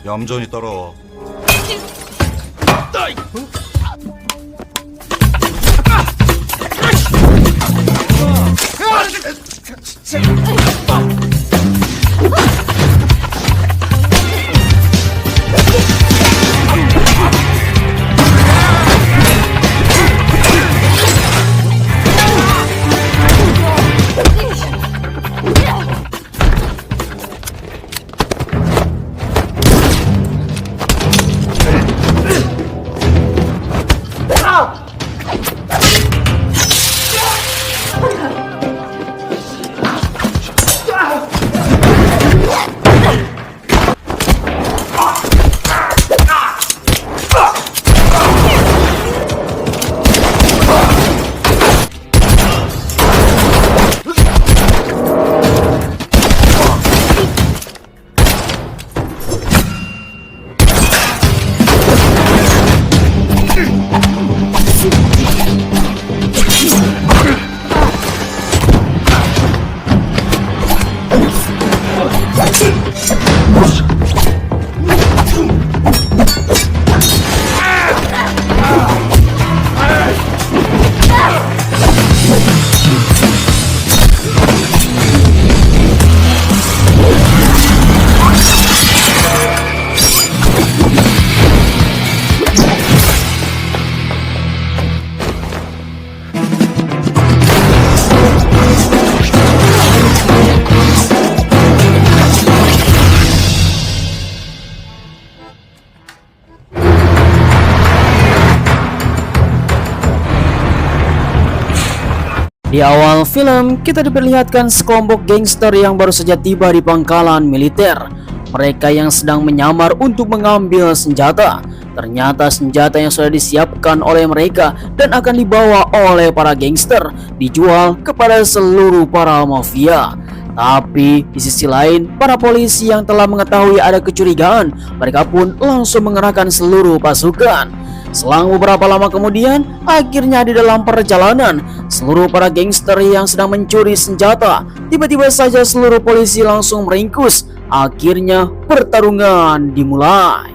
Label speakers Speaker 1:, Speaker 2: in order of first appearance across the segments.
Speaker 1: 얌전히 따라와.
Speaker 2: Di awal film, kita diperlihatkan sekelompok gangster yang baru saja tiba di pangkalan militer. Mereka yang sedang menyamar untuk mengambil senjata. Ternyata senjata yang sudah disiapkan oleh mereka dan akan dibawa oleh para gangster dijual kepada seluruh para mafia. Tapi di sisi lain, para polisi yang telah mengetahui ada kecurigaan, mereka pun langsung mengerahkan seluruh pasukan. Selang beberapa lama kemudian, akhirnya di dalam perjalanan, seluruh para gangster yang sedang mencuri senjata, tiba-tiba saja seluruh polisi langsung meringkus. Akhirnya pertarungan dimulai.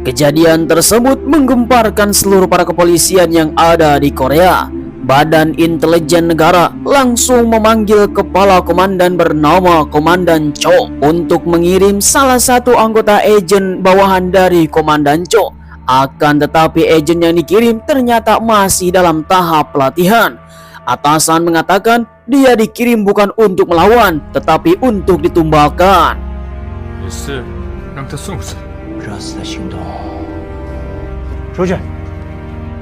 Speaker 2: Kejadian tersebut menggemparkan seluruh para kepolisian yang ada di Korea. Badan Intelijen Negara langsung memanggil kepala komandan bernama Komandan Cho untuk mengirim salah satu anggota agen bawahan dari Komandan Cho. Akan tetapi agen yang dikirim ternyata masih dalam tahap pelatihan. Atasan mengatakan dia dikirim bukan untuk melawan, tetapi untuk ditumbalkan.
Speaker 3: 也是让他送死。
Speaker 4: 热死的行动，
Speaker 3: 出去。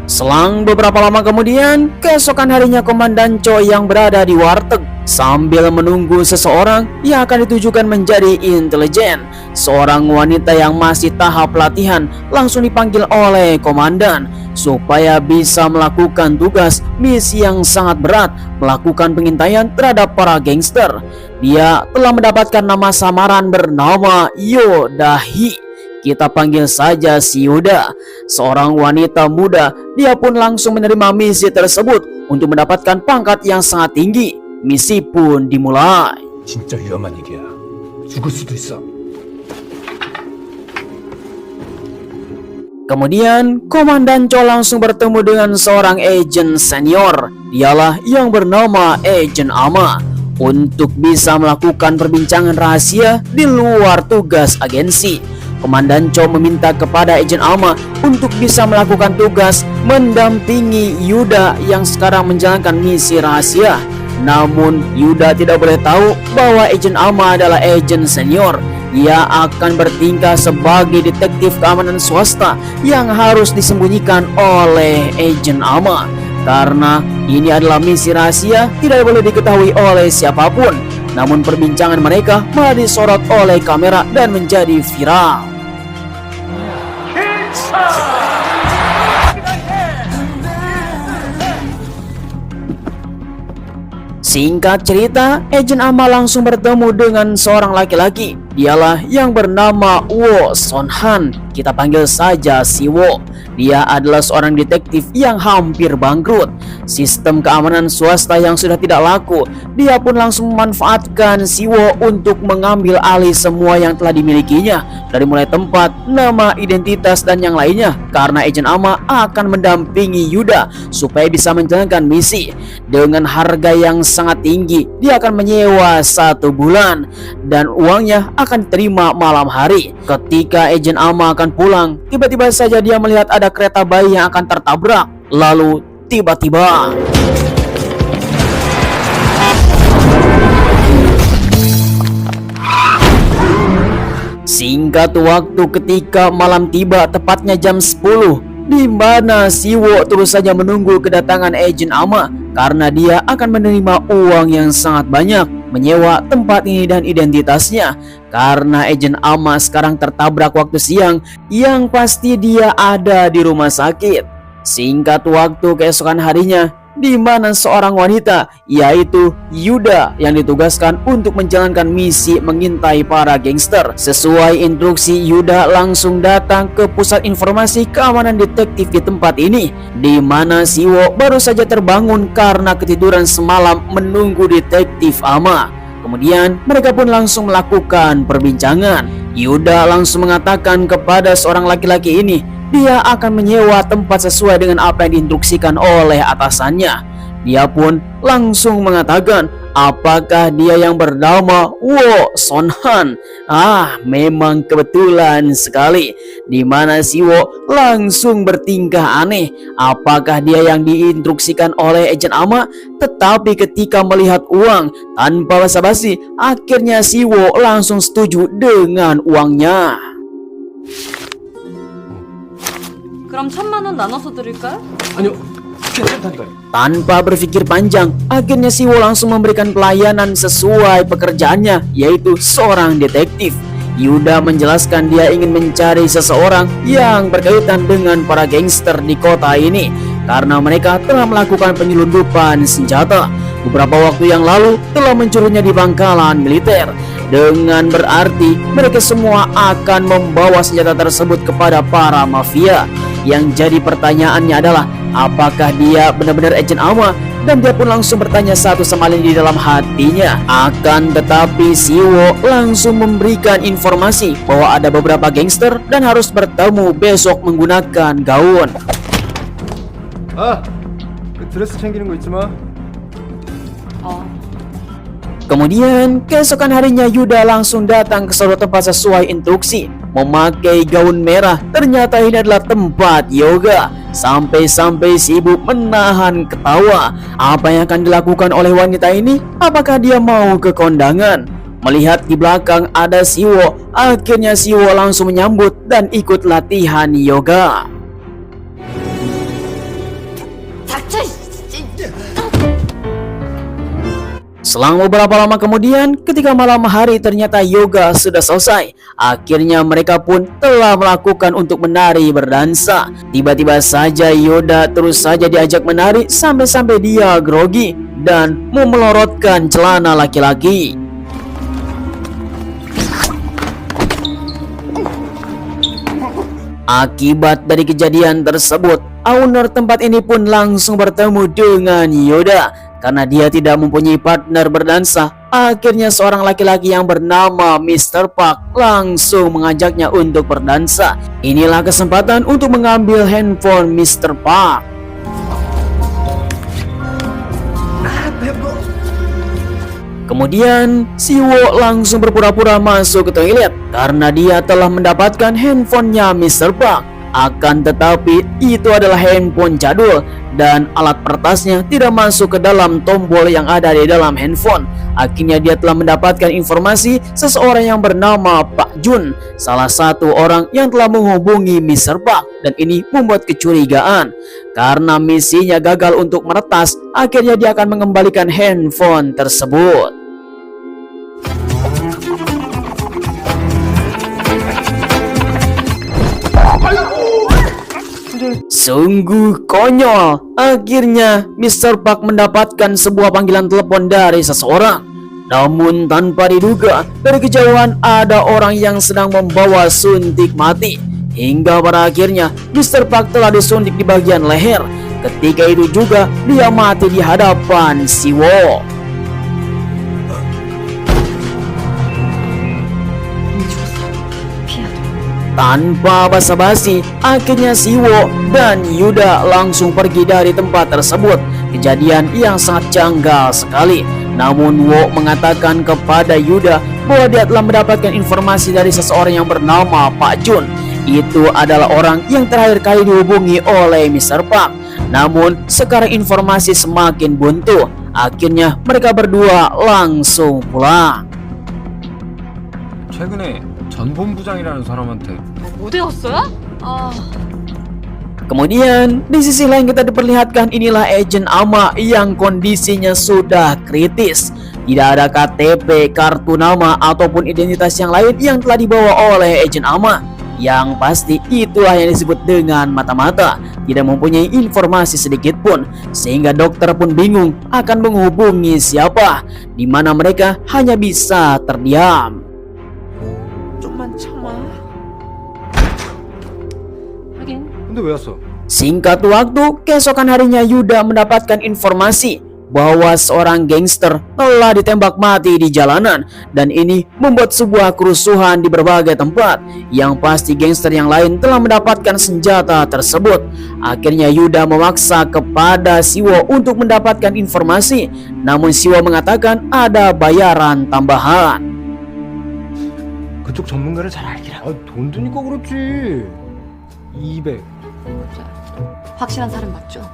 Speaker 2: Selang beberapa lama kemudian, keesokan harinya Komandan Cho yang berada di warteg sambil menunggu seseorang yang akan ditujukan menjadi intelijen. Seorang wanita yang masih tahap pelatihan langsung dipanggil oleh komandan supaya bisa melakukan tugas misi yang sangat berat, melakukan pengintaian terhadap para gangster. Dia telah mendapatkan nama samaran bernama Yo Dahi. Kita panggil saja si Yuda, seorang wanita muda. Dia pun langsung menerima misi tersebut untuk mendapatkan pangkat yang sangat tinggi. Misi pun dimulai.
Speaker 3: 진짜 위험한 일이야. 죽을 수도 있어.
Speaker 2: Kemudian Komandan Cho langsung bertemu dengan seorang agen senior. Dialah yang bernama Agen Ama, untuk bisa melakukan perbincangan rahasia di luar tugas agensi. Komandan Cho meminta kepada Agen Ama untuk bisa melakukan tugas mendampingi Yuda yang sekarang menjalankan misi rahasia. Namun Yuda tidak boleh tahu bahwa Agen Ama adalah agen senior. Ia akan bertingkah sebagai detektif keamanan swasta yang harus disembunyikan oleh Agen Ama. Karena ini adalah misi rahasia, tidak boleh diketahui oleh siapapun. Namun perbincangan mereka malah disorot oleh kamera dan menjadi viral. Singkat cerita, Agent Ama langsung bertemu dengan seorang laki-laki. Dialah yang bernama Wo Son-han. Kita panggil saja si Wo. Dia adalah seorang detektif yang hampir bangkrut. Sistem keamanan swasta yang sudah tidak laku, dia pun langsung memanfaatkan si Wo untuk mengambil alih semua yang telah dimilikinya, dari mulai tempat, nama, identitas, dan yang lainnya. Karena Agent Ama akan mendampingi Yuda supaya bisa menjalankan misi. Dengan harga yang sangat tinggi, dia akan menyewa 1 bulan dan uangnya akan diterima malam hari. Ketika Agent Ama akan pulang, tiba-tiba saja dia melihat ada kereta bayi yang akan tertabrak. Lalu tiba-tiba singkat waktu ketika malam tiba, tepatnya jam 10, di mana si Wo terus saja menunggu kedatangan Agent Ama karena dia akan menerima uang yang sangat banyak menyewa tempat ini dan identitasnya. Karena Agent Ama sekarang tertabrak waktu siang, yang pasti dia ada di rumah sakit. Singkat waktu keesokan harinya, di mana seorang wanita yaitu Yuda yang ditugaskan untuk menjalankan misi mengintai para gangster. Sesuai instruksi, Yuda langsung datang ke pusat informasi keamanan detektif di tempat ini, di mana si Wo baru saja terbangun karena ketiduran semalam menunggu detektif Ama. Kemudian mereka pun langsung melakukan perbincangan. Yuda langsung mengatakan kepada seorang laki-laki ini dia akan menyewa tempat sesuai dengan apa yang diinstruksikan oleh atasannya. Dia pun langsung mengatakan apakah dia yang bernama Wo Son-han. Memang kebetulan sekali, di mana si Wo langsung bertingkah aneh. Apakah dia yang diinstruksikan oleh Agent Ama? Tetapi ketika melihat uang, tanpa basa-basi, akhirnya si Wo langsung setuju dengan uangnya.
Speaker 1: 그럼 1,000만 원 나눠서 드릴까요?
Speaker 3: 아니요, 괜찮다니까요.
Speaker 2: Tanpa berpikir panjang, akhirnya si Wo langsung memberikan pelayanan sesuai pekerjaannya, yaitu seorang detektif. Yuda menjelaskan dia ingin mencari seseorang yang berkaitan dengan para gangster di kota ini karena mereka telah melakukan penyelundupan senjata. Beberapa waktu yang lalu telah mencurinya di pangkalan militer. Dengan berarti mereka semua akan membawa senjata tersebut kepada para mafia. Yang jadi pertanyaannya adalah apakah dia benar-benar Agent Ama? Dan dia pun langsung bertanya satu sama lain di dalam hatinya. Akan tetapi si Wo langsung memberikan informasi bahwa ada beberapa gangster dan harus bertemu besok menggunakan gaun.
Speaker 3: 드레스 챙기는 거 잊지 마.
Speaker 2: Kemudian keesokan harinya Yuda langsung datang ke suatu tempat sesuai instruksi, memakai gaun merah. Ternyata ini adalah tempat yoga. Sampai-sampai si ibu menahan ketawa. Apa yang akan dilakukan oleh wanita ini? Apakah dia mau ke kondangan? Melihat di belakang ada si Wo, akhirnya si Wo langsung menyambut dan ikut latihan yoga. Selang beberapa lama kemudian, ketika malam hari ternyata yoga sudah selesai. Akhirnya mereka pun telah melakukan untuk menari berdansa. Tiba-tiba saja Yoda terus saja diajak menari sampai-sampai dia grogi dan memelorotkan celana laki-laki. Akibat dari kejadian tersebut, owner tempat ini pun langsung bertemu dengan Yoda. Karena dia tidak mempunyai partner berdansa, akhirnya seorang laki-laki yang bernama Mr. Park langsung mengajaknya untuk berdansa. Inilah kesempatan untuk mengambil handphone Mr. Park. Kemudian si Wo langsung berpura-pura masuk ke toilet karena dia telah mendapatkan handphonenya Mr. Park. Akan tetapi itu adalah handphone jadul dan alat pertasnya tidak masuk ke dalam tombol yang ada di dalam handphone. Akhirnya dia telah mendapatkan informasi seseorang yang bernama Pak Jun, salah satu orang yang telah menghubungi Mr. Park, dan ini membuat kecurigaan. Karena misinya gagal untuk meretas, akhirnya dia akan mengembalikan handphone tersebut. Sungguh konyol. Akhirnya Mr. Park mendapatkan sebuah panggilan telepon dari seseorang. Namun tanpa diduga, dari kejauhan ada orang yang sedang membawa suntik mati. Hingga pada akhirnya Mr. Park telah disuntik di bagian leher. Ketika itu juga dia mati di hadapan Siwo. Tanpa basa-basi, akhirnya Siwo dan Yuda langsung pergi dari tempat tersebut. Kejadian yang sangat janggal sekali. Namun Wo mengatakan kepada Yuda bahwa dia telah mendapatkan informasi dari seseorang yang bernama Pak Jun. Itu adalah orang yang terakhir kali dihubungi oleh Mr. Park. Namun sekarang informasi semakin buntu. Akhirnya mereka berdua langsung pulang.
Speaker 3: 최근에 전 본부장이라는 사람한테
Speaker 1: 어디 갔어요? 아,
Speaker 2: Kemudian di sisi lain kita diperlihatkan inilah Agent Ama yang kondisinya sudah kritis. Tidak ada KTP, kartu nama ataupun identitas yang lain yang telah dibawa oleh Agent Ama. Yang pasti itulah yang disebut dengan mata-mata. Tidak mempunyai informasi sedikit pun, sehingga dokter pun bingung akan menghubungi siapa, di mana mereka hanya bisa terdiam.
Speaker 1: 좀만 참아. 하긴
Speaker 3: 근데 왜 왔어?
Speaker 2: Singkat waktu, keesokan harinya Yuda mendapatkan informasi bahwa seorang gangster telah ditembak mati di jalanan, dan ini membuat sebuah kerusuhan di berbagai tempat. Yang pasti gangster yang lain telah mendapatkan senjata tersebut. Akhirnya Yuda memaksa kepada Siwo untuk mendapatkan informasi, namun Siwo mengatakan ada bayaran tambahan.
Speaker 3: 그쪽 전문가를 잘 알긴 해. 돈 드니까 그렇지. 200.
Speaker 1: 확실한 사람 맞죠?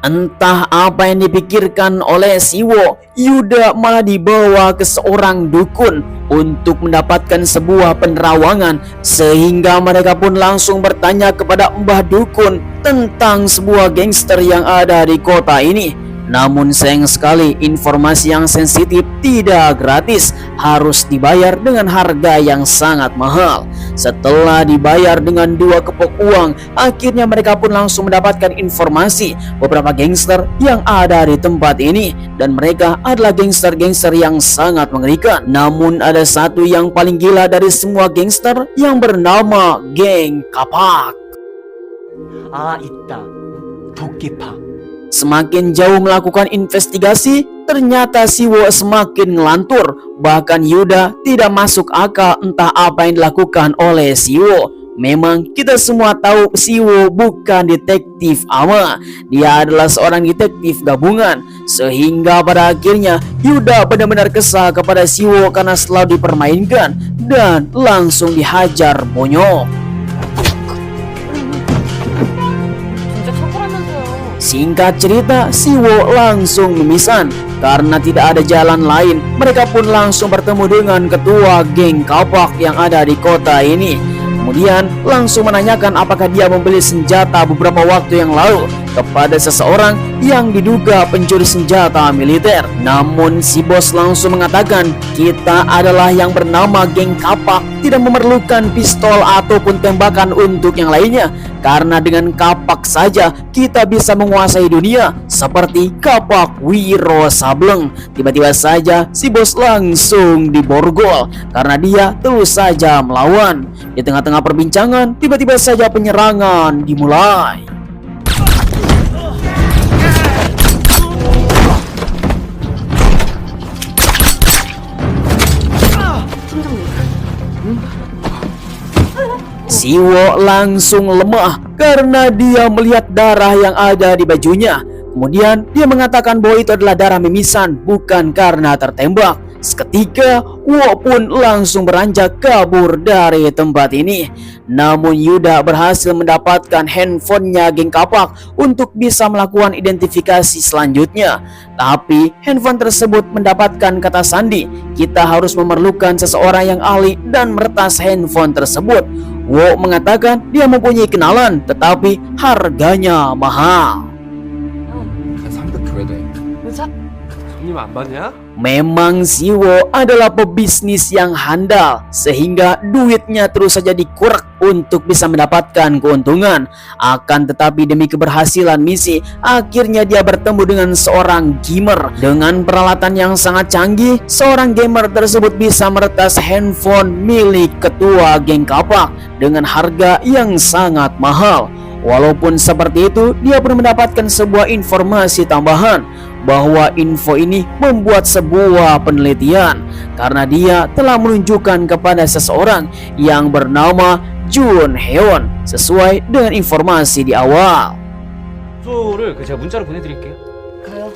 Speaker 2: Entah apa yang dipikirkan oleh Siwo, Yuda malah dibawa ke seorang dukun untuk mendapatkan sebuah penerawangan, sehingga mereka pun langsung bertanya kepada Mbah Dukun tentang sebuah gangster yang ada di kota ini. Namun sayang sekali, informasi yang sensitif tidak gratis, harus dibayar dengan harga yang sangat mahal. Setelah dibayar dengan 2 kepok uang, akhirnya mereka pun langsung mendapatkan informasi beberapa gangster yang ada di tempat ini, dan mereka adalah gangster-gangster yang sangat mengerikan. Namun ada satu yang paling gila dari semua gangster yang bernama Geng Kapak.
Speaker 4: 아, 있다. 도끼파.
Speaker 2: Semakin jauh melakukan investigasi, ternyata Siwo semakin ngelantur. Bahkan Yuda tidak masuk akal entah apa yang dilakukan oleh Siwo. Memang kita semua tahu Siwo bukan detektif Ama. Dia adalah seorang detektif gabungan. Sehingga pada akhirnya Yuda benar-benar kesal kepada Siwo karena selalu dipermainkan dan langsung dihajar bonyok.
Speaker 1: 진짜 처벌하면서요.
Speaker 2: Singkat cerita, Siwo langsung memisan. Karena tidak ada jalan lain, mereka pun langsung bertemu dengan ketua geng Kapak yang ada di kota ini. Kemudian langsung menanyakan apakah dia membeli senjata beberapa waktu yang lalu kepada seseorang yang diduga pencuri senjata militer. Namun si bos langsung mengatakan, kita adalah yang bernama geng Kapak, tidak memerlukan pistol ataupun tembakan untuk yang lainnya. Karena dengan kapak saja kita bisa menguasai dunia seperti Kapak Wiro Sableng. Tiba-tiba saja si bos langsung diborgol karena dia terus saja melawan. Di tengah-tengah perbincangan, tiba-tiba saja penyerangan dimulai. Siwo langsung lemah karena dia melihat darah yang ada di bajunya. Kemudian dia mengatakan bahwa itu adalah darah mimisan, bukan karena tertembak. Seketika Wo pun langsung beranjak kabur dari tempat ini. Namun Yuda berhasil mendapatkan handphonenya geng Kapak untuk bisa melakukan identifikasi selanjutnya. Tapi handphone tersebut mendapatkan kata sandi. Kita harus memerlukan seseorang yang ahli dan meretas handphone tersebut. Wo mengatakan dia mempunyai kenalan, tetapi harganya mahal.
Speaker 3: 한 300 줘야 돼.
Speaker 1: 의사?
Speaker 3: 300
Speaker 5: 손님 안 받냐?
Speaker 2: Memang Siwo adalah pebisnis yang handal sehingga duitnya terus saja dikurek untuk bisa mendapatkan keuntungan. Akan tetapi demi keberhasilan misi, akhirnya dia bertemu dengan seorang gamer. Dengan peralatan yang sangat canggih, seorang gamer tersebut bisa meretas handphone milik ketua geng kapak dengan harga yang sangat mahal. Walaupun seperti itu, dia pun mendapatkan sebuah informasi tambahan bahwa info ini membuat sebuah penelitian karena dia telah menunjukkan kepada seseorang yang bernama Jun Heon sesuai dengan informasi di awal.
Speaker 5: 주소를 제가 문자로 보내드릴게요.
Speaker 1: 그래요.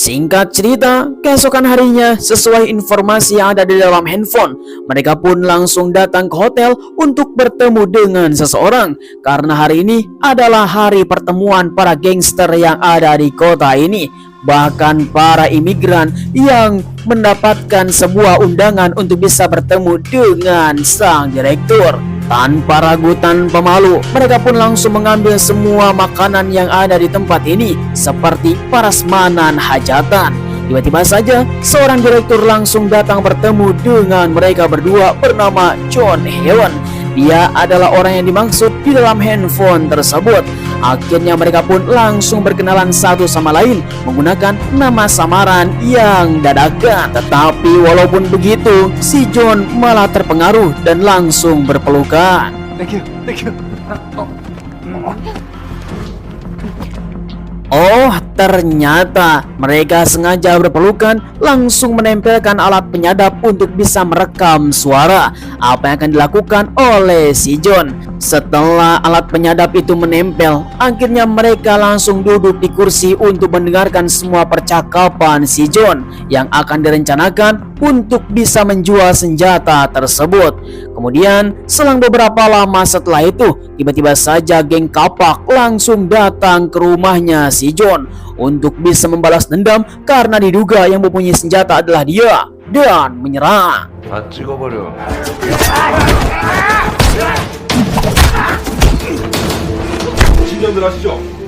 Speaker 2: Singkat cerita, keesokan harinya sesuai informasi yang ada di dalam handphone, mereka pun langsung datang ke hotel untuk bertemu dengan seseorang karena hari ini adalah hari pertemuan para gangster yang ada di kota ini. Bahkan para imigran yang mendapatkan sebuah undangan untuk bisa bertemu dengan sang direktur. Tanpa ragu tanpa malu, mereka pun langsung mengambil semua makanan yang ada di tempat ini seperti prasmanan hajatan. Tiba-tiba saja seorang direktur langsung datang bertemu dengan mereka berdua bernama Jun Heon. Dia adalah orang yang dimaksud di dalam handphone tersebut. Akhirnya mereka pun langsung berkenalan satu sama lain menggunakan nama samaran yang dadakan. Tetapi walaupun begitu, si John malah terpengaruh dan langsung berpelukan.
Speaker 3: 땡큐 땡큐.
Speaker 2: Oh, ternyata mereka sengaja berpelukan langsung menempelkan alat penyadap untuk bisa merekam suara apa yang akan dilakukan oleh si John. Setelah alat penyadap itu menempel, akhirnya mereka langsung duduk di kursi untuk mendengarkan semua percakapan si John yang akan direncanakan untuk bisa menjual senjata tersebut. Kemudian selang beberapa lama setelah itu, tiba-tiba saja geng kapak langsung datang ke rumahnya si John untuk bisa membalas dendam karena diduga yang mempunyai senjata adalah dia dan menyerang.
Speaker 5: 다 찍어버려. 진정들 하시죠.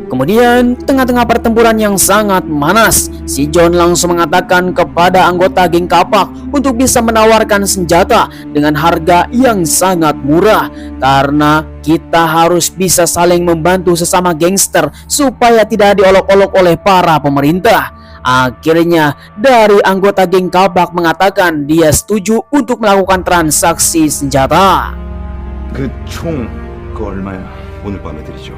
Speaker 2: Kemudian, tengah-tengah pertempuran yang sangat manas, si John langsung mengatakan kepada anggota geng kapak untuk bisa menawarkan senjata dengan harga yang sangat murah karena kita harus bisa saling membantu sesama gangster supaya tidak diolok-olok oleh para pemerintah. Akhirnya, dari anggota geng kapak mengatakan dia setuju untuk melakukan transaksi senjata.
Speaker 6: 그 총 그거 얼마야? 오늘 밤에 드리죠.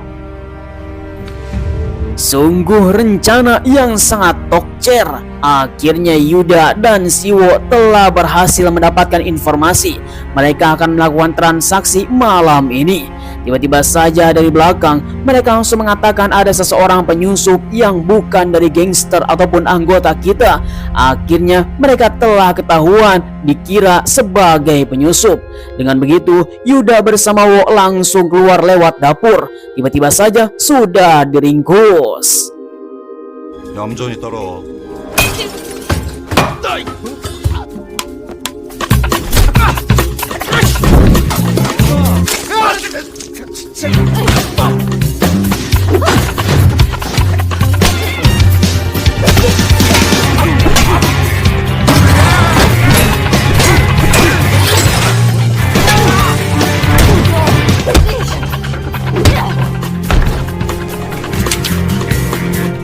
Speaker 2: Sungguh rencana yang sangat tokcer. Akhirnya Yuda dan Siwo telah berhasil mendapatkan informasi mereka akan melakukan transaksi malam ini. Tiba-tiba saja dari belakang mereka langsung mengatakan ada seseorang penyusup yang bukan dari gangster ataupun anggota kita. Akhirnya mereka telah ketahuan dikira sebagai penyusup. Dengan begitu Yuda bersama Wo langsung keluar lewat dapur. Tiba-tiba saja sudah diringkus.
Speaker 6: 얌전히 따라와.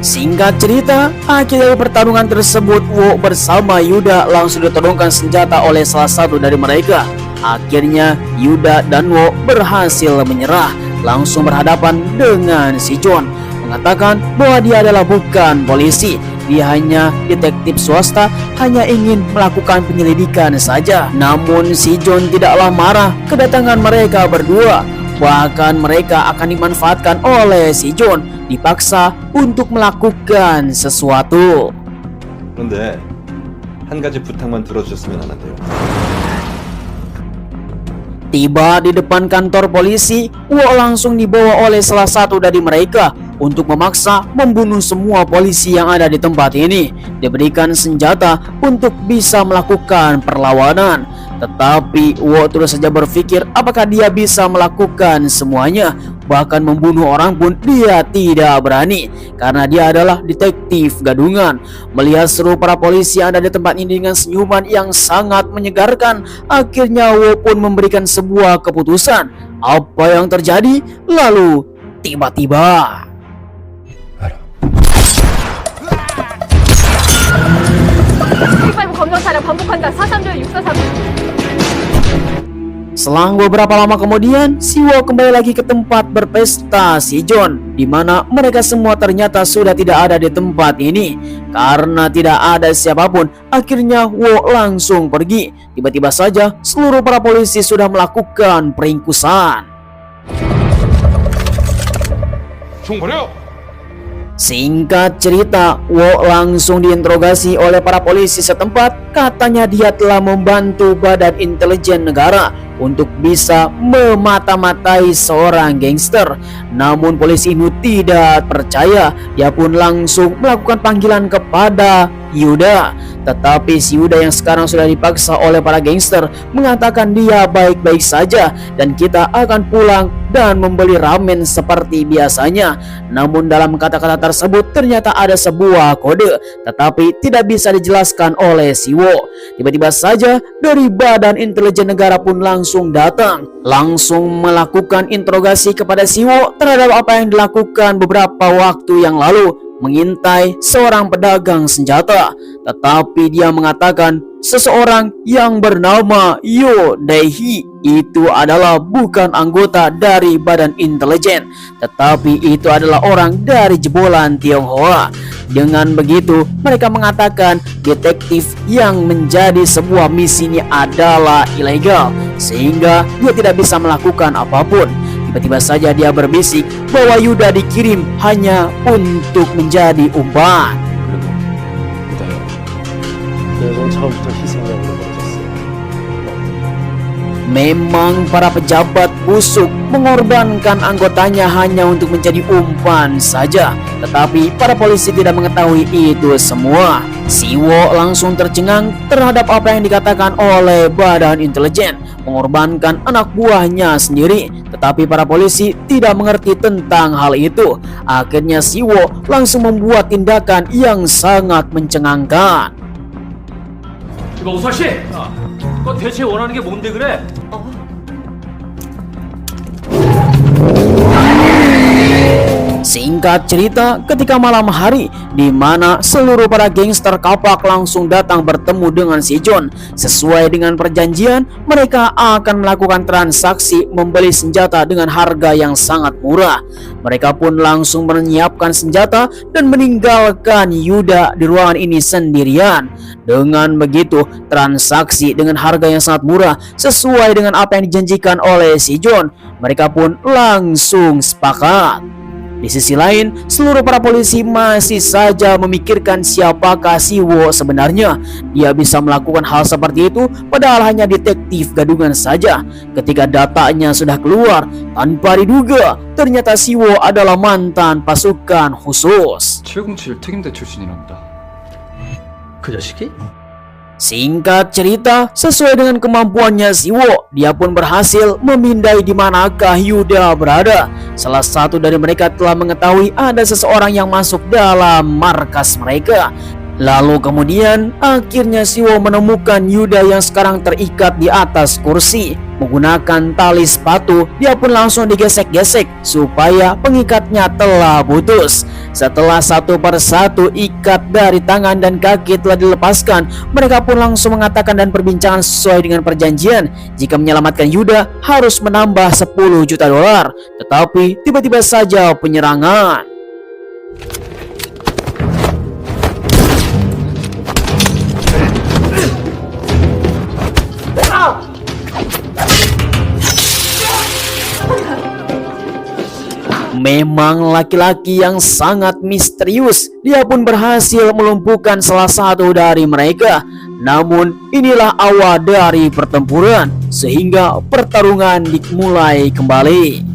Speaker 2: Singkat cerita, akhir dari pertarungan tersebut, Wo bersama Yuda langsung ditodongkan senjata oleh salah satu dari mereka. Akhirnya Yuda dan Wo berhasil menyerah, langsung berhadapan dengan si John, mengatakan bahwa dia adalah bukan polisi. Dia hanya detektif swasta, hanya ingin melakukan penyelidikan saja. Namun si John tidaklah marah kedatangan mereka berdua. Bahkan mereka akan dimanfaatkan oleh si John, dipaksa untuk melakukan sesuatu.
Speaker 6: 그런데 한 가지 부탁만 들어주셨으면 하는데요.
Speaker 2: Tiba di depan kantor polisi, Wo langsung dibawa oleh salah satu dari mereka untuk memaksa membunuh semua polisi yang ada di tempat ini. Diberikan senjata untuk bisa melakukan perlawanan. Tetapi Wo terus saja berpikir apakah dia bisa melakukan semuanya. Bahkan membunuh orang pun dia tidak berani, karena dia adalah detektif gadungan. Melihat seluruh para polisi yang ada di tempat ini dengan senyuman yang sangat menyegarkan, akhirnya Wo pun memberikan sebuah keputusan. Apa yang terjadi? Lalu tiba-tiba selang beberapa lama kemudian, si Wo kembali lagi ke tempat berpesta si John, di mana mereka semua ternyata sudah tidak ada di tempat ini. Karena tidak ada siapapun, akhirnya Wo langsung pergi. Tiba-tiba saja seluruh para polisi sudah melakukan peringkusan.
Speaker 5: 총 버려!
Speaker 2: Singkat cerita, Wo langsung diinterogasi oleh para polisi setempat. Katanya dia telah membantu Badan Intelijen Negara untuk bisa memata-matai seorang gangster. Namun polisi ini tidak percaya. Dia pun langsung melakukan panggilan kepada Yuda. Tetapi si Yuda yang sekarang sudah dipaksa oleh para gangster mengatakan dia baik-baik saja dan kita akan pulang dan membeli ramen seperti biasanya. Namun dalam kata-kata tersebut ternyata ada sebuah kode, tetapi tidak bisa dijelaskan oleh si Wo. Tiba-tiba saja dari Badan Intelijen Negara pun langsung datang, langsung melakukan interogasi kepada si Wo terhadap apa yang dilakukan beberapa waktu yang lalu, mengintai seorang pedagang senjata. Tetapi dia mengatakan seseorang yang bernama Yo Dae-hee itu adalah bukan anggota dari Badan Intelijen, tetapi itu adalah orang dari jebolan Tionghoa. Dengan begitu, mereka mengatakan detektif yang menjadi sebuah misi ini adalah ilegal, sehingga dia tidak bisa melakukan apapun. Tiba-tiba saja dia berbisik bahwa Yuda dikirim hanya untuk menjadi umpan. Memang para pejabat busuk mengorbankan anggotanya hanya untuk menjadi umpan saja. Tetapi para polisi tidak mengetahui itu semua. Si Wo langsung tercengang terhadap apa yang dikatakan oleh Badan Intelijen, mengorbankan anak buahnya sendiri. Tetapi para polisi tidak mengerti tentang hal itu. Akhirnya si Wo langsung membuat tindakan yang sangat mencengangkan.
Speaker 5: 이거 우사 씨, 너 대체 원하는 게 뭔데 그래?
Speaker 2: Singkat cerita, ketika malam hari di mana seluruh para gangster kapak langsung datang bertemu dengan si John. Sesuai dengan perjanjian, mereka akan melakukan transaksi membeli senjata dengan harga yang sangat murah. Mereka pun langsung menyiapkan senjata dan meninggalkan Yuda di ruangan ini sendirian. Dengan begitu, transaksi dengan harga yang sangat murah sesuai dengan apa yang dijanjikan oleh si John. Mereka pun langsung sepakat. Di sisi lain, seluruh para polisi masih saja memikirkan siapakah si Wo sebenarnya. Dia bisa melakukan hal seperti itu padahal hanya detektif gadungan saja. Ketika datanya sudah keluar, tanpa diduga, ternyata si Wo adalah mantan pasukan khusus.
Speaker 5: 707 특임대 출신이랍니다.
Speaker 4: 그 자식이?
Speaker 2: Singkat cerita, sesuai dengan kemampuannya si Wo, dia pun berhasil memindai di manakah Yuda berada. Salah satu dari mereka telah mengetahui ada seseorang yang masuk dalam markas mereka. Lalu kemudian akhirnya si Wo menemukan Yuda yang sekarang terikat di atas kursi. Menggunakan tali sepatu, dia pun langsung digesek-gesek supaya pengikatnya telah putus. Setelah satu persatu ikat dari tangan dan kaki telah dilepaskan, mereka pun langsung mengatakan dan perbincangan sesuai dengan perjanjian. Jika menyelamatkan Yuda harus menambah 10 juta dolar. Tetapi tiba-tiba saja penyerangan. Memang laki-laki yang sangat misterius. Dia pun berhasil melumpuhkan salah satu dari mereka. Namun inilah awal dari pertempuran, sehingga pertarungan dimulai kembali.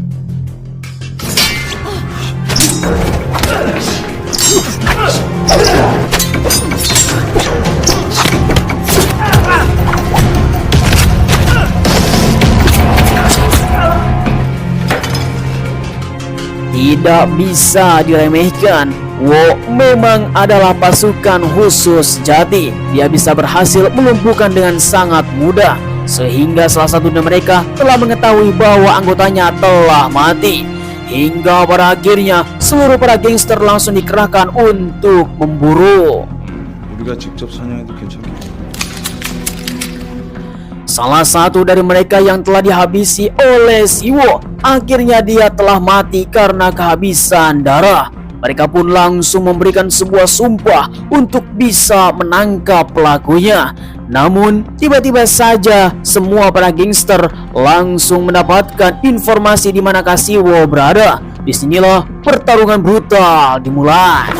Speaker 2: Tidak bisa diremehkan. Wo memang adalah pasukan khusus sejati. Dia bisa berhasil melumpuhkan dengan sangat mudah, sehingga salah satu dari mereka telah mengetahui bahwa anggotanya telah mati. Hingga pada akhirnya seluruh para gangster langsung dikerahkan untuk memburu.
Speaker 7: 우리가 직접 사냥해도 괜찮겠지.
Speaker 2: Salah satu dari mereka yang telah dihabisi oleh Siwo, akhirnya dia telah mati karena kehabisan darah. Mereka pun langsung memberikan sebuah sumpah untuk bisa menangkap pelakunya. Namun tiba-tiba saja semua para gangster langsung mendapatkan informasi di mana Siwo berada. Disinilah pertarungan brutal dimulai.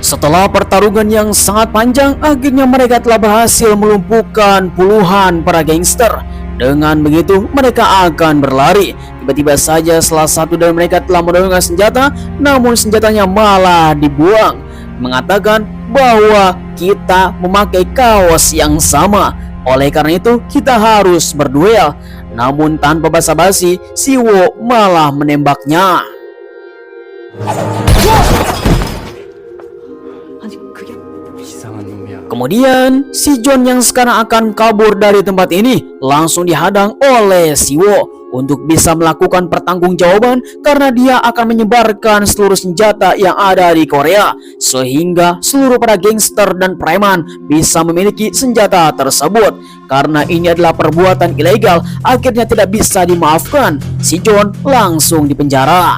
Speaker 2: Setelah pertarungan yang sangat panjang, akhirnya mereka telah berhasil melumpuhkan puluhan para gangster. Dengan begitu, mereka akan berlari. Tiba-tiba saja salah satu dari mereka telah menodongkan senjata, namun senjatanya malah dibuang, mengatakan bahwa kita memakai kaos yang sama. Oleh karena itu, kita harus berduel. Namun tanpa basa-basi, Siwo malah menembaknya. Kemudian si John yang sekarang akan kabur dari tempat ini langsung dihadang oleh Siwo untuk bisa melakukan pertanggungjawaban karena dia akan menyebarkan seluruh senjata yang ada di Korea, sehingga seluruh para gangster dan preman bisa memiliki senjata tersebut. Karena ini adalah perbuatan ilegal, akhirnya tidak bisa dimaafkan. Si John langsung dipenjara.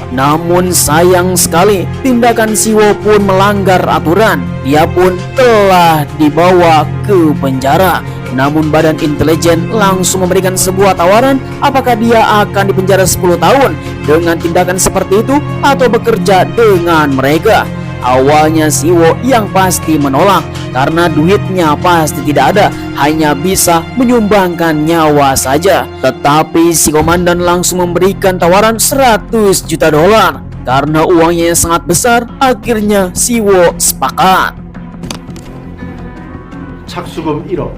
Speaker 2: Namun sayang sekali, tindakan Siwo pun melanggar aturan. Dia pun telah dibawa ke penjara. Namun badan intelijen langsung memberikan sebuah tawaran apakah dia akan dipenjara 10 tahun dengan tindakan seperti itu atau bekerja dengan mereka. Awalnya Siwo yang pasti menolak karena duitnya pasti tidak ada, hanya bisa menyumbangkan nyawa saja. Tetapi si komandan langsung memberikan tawaran 100 juta dolar. Karena uangnya yang sangat besar, akhirnya Siwo sepakat.
Speaker 7: 착수금 1억.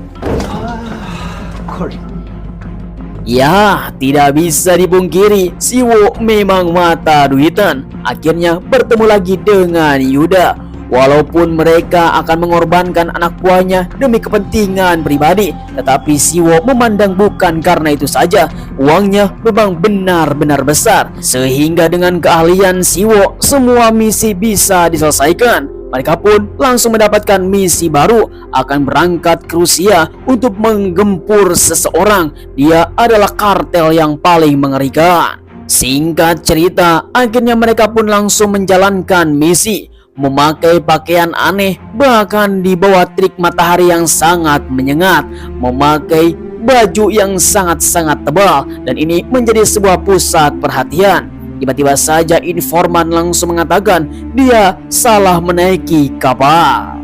Speaker 2: Ya, tidak bisa dipungkiri, Siwo memang mata duitan. Akhirnya bertemu lagi dengan Yuda. Walaupun mereka akan mengorbankan anak buahnya demi kepentingan pribadi, tetapi Siwo memandang bukan karena itu saja. Uangnya memang benar-benar besar, sehingga dengan keahlian Siwo, semua misi bisa diselesaikan. Mereka pun langsung mendapatkan misi baru, akan berangkat ke Rusia untuk menggempur seseorang. Dia adalah kartel yang paling mengerikan. Singkat cerita, akhirnya mereka pun langsung menjalankan misi. Memakai pakaian aneh, bahkan di bawah terik matahari yang sangat menyengat. Memakai baju yang sangat-sangat tebal, dan ini menjadi sebuah pusat perhatian. Tiba-tiba saja informan langsung mengatakan dia salah menaiki kapal.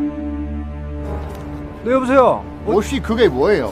Speaker 3: 네, 여보세요.
Speaker 8: 혹시 그게 뭐예요?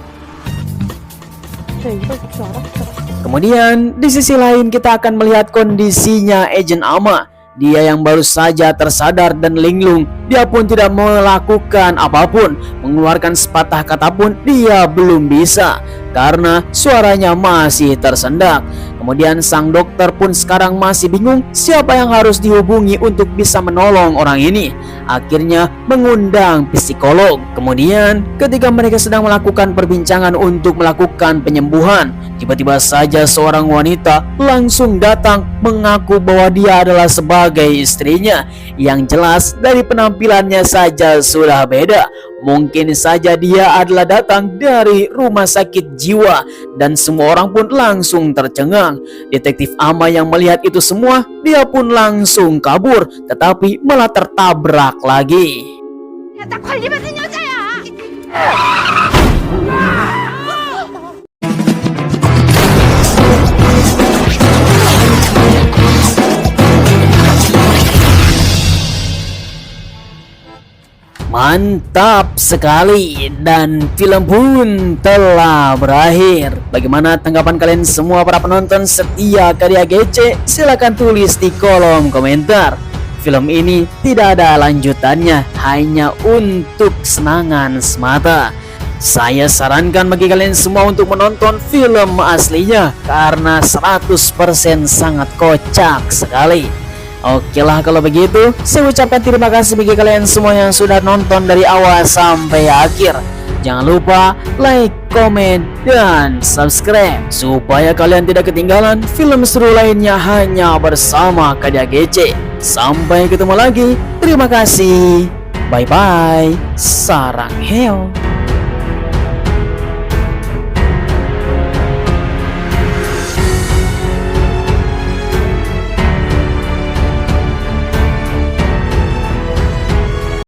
Speaker 2: Kemudian di sisi lain kita akan melihat kondisinya Agent Ama. Dia yang baru saja tersadar dan linglung dia pun tidak melakukan apapun, mengeluarkan sepatah kata pun dia belum bisa karena suaranya masih tersendak. Kemudian sang dokter pun sekarang masih bingung siapa yang harus dihubungi untuk bisa menolong orang ini. Akhirnya mengundang psikolog. Kemudian ketika mereka sedang melakukan perbincangan untuk melakukan penyembuhan, tiba-tiba saja seorang wanita langsung datang mengaku bahwa dia adalah sebagai istrinya. Yang jelas dari penampilannya saja sudah beda. Mungkin saja dia adalah datang dari rumah sakit jiwa dan semua orang pun langsung tercengang. Detektif Ama yang melihat itu semua, dia pun langsung kabur tetapi malah tertabrak lagi.
Speaker 8: 나 관리받은 여자야.
Speaker 2: Mantap sekali, dan film pun telah berakhir. Bagaimana tanggapan kalian semua para penonton setia Karya GC? Silahkan tulis di kolom komentar. Film ini tidak ada lanjutannya, hanya untuk senangan semata. Saya sarankan bagi kalian semua untuk menonton film aslinya karena 100% sangat kocak sekali. Oke lah kalau begitu, saya ucapkan terima kasih bagi kalian semua yang sudah nonton dari awal sampai akhir. Jangan lupa like, komen, dan subscribe supaya kalian tidak ketinggalan film seru lainnya hanya bersama Karya GC. Sampai ketemu lagi, terima kasih, bye bye, sarang heo.